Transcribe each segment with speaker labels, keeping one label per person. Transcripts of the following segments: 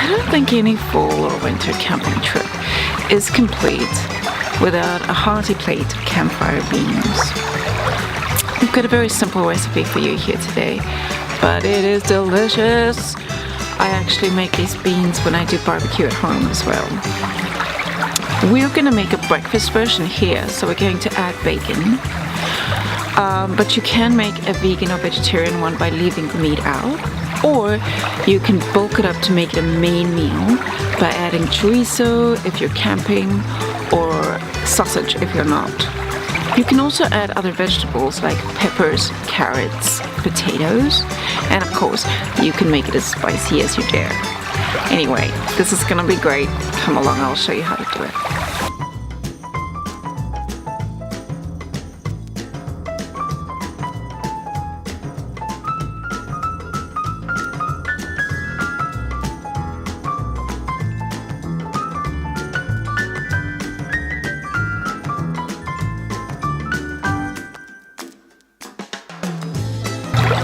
Speaker 1: I don't think any fall or winter camping trip is complete without a hearty plate of campfire beans. We've got a very simple recipe for you here today, but it is delicious. I actually make these beans when I do barbecue at home as well. We're going to make a breakfast version here, so we're going to add bacon. But you can make a vegan or vegetarian one by leaving the meat out. Or you can bulk it up to make it a main meal by adding chorizo if you're camping, or sausage if you're not. You can also add other vegetables like peppers, carrots, potatoes, and of course you can make it as spicy as you dare. Anyway, this is gonna be great. Come along, I'll show you how to do it.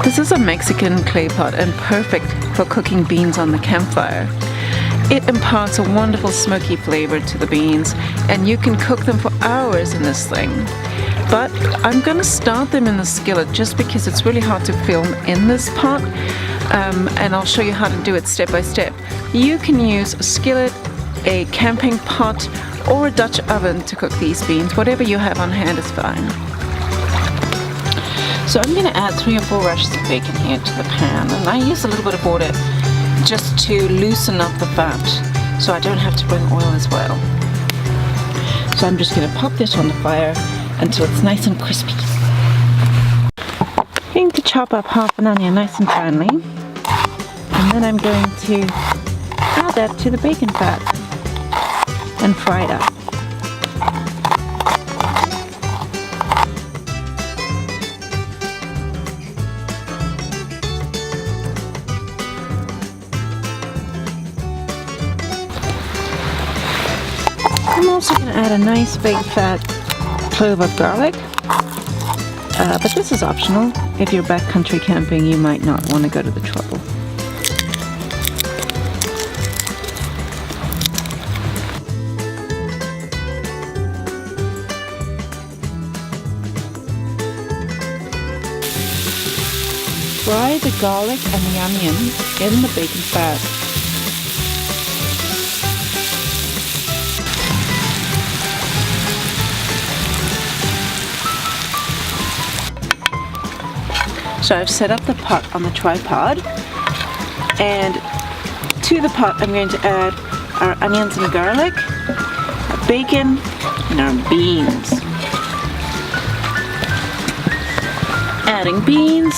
Speaker 1: This is a Mexican clay pot and perfect for cooking beans on the campfire. It imparts a wonderful smoky flavor to the beans, and you can cook them for hours in this thing. But I'm gonna start them in the skillet just because it's really hard to film in this pot, and I'll show you how to do it step by step. You can use a skillet, a camping pot, or a Dutch oven to cook these beans. Whatever you have on hand is fine. So I'm going to add 3 or 4 rashers of bacon here to the pan, and I use a little bit of water just to loosen up the fat so I don't have to bring oil as well. So I'm just going to pop this on the fire until it's nice and crispy. I'm going to chop up half an onion nice and finely, and then I'm going to add that to the bacon fat and fry it up. I'm also going to add a nice big fat clove of garlic, but this is optional. If you're backcountry camping, you might not want to go to the trouble. Fry the garlic and the onion in the bacon fat. So I've set up the pot on the tripod, and to the pot I'm going to add our onions and garlic, our bacon, and our beans. Adding beans.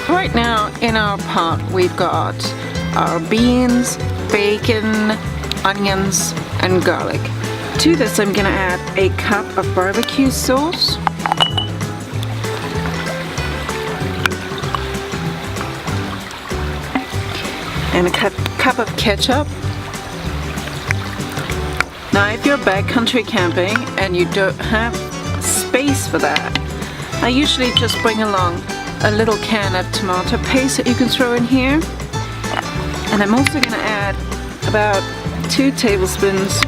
Speaker 1: Right now in our pot we've got our beans, bacon, onions, and garlic. To this I'm going to add a cup of barbecue sauce, and a cup of ketchup. Now if you're backcountry camping and you don't have space for that, I usually just bring along a little can of tomato paste that you can throw in here. And I'm also going to add about 2 tablespoons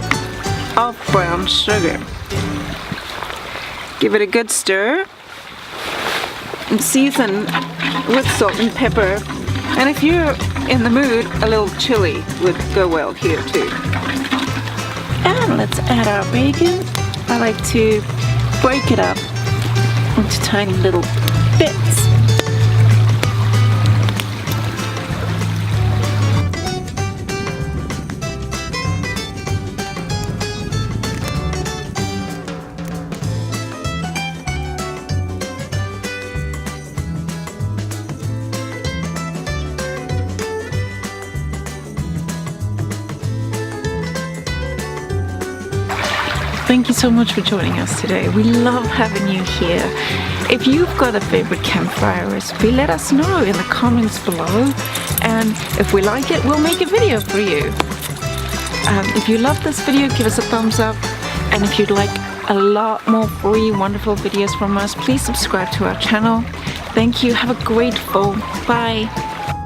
Speaker 1: of brown sugar. Give it a good stir and season with salt and pepper, and if you're in the mood, a little chili would go well here too. And let's add our bacon. I like to break it up into tiny little bits. Thank you so much for joining us today. We love having you here. If you've got a favorite campfire recipe, let us know in the comments below. And if we like it, we'll make a video for you. If you love this video, give us a thumbs up. And if you'd like a lot more free, wonderful videos from us, please subscribe to our channel. Thank you. Have a great fall. Bye.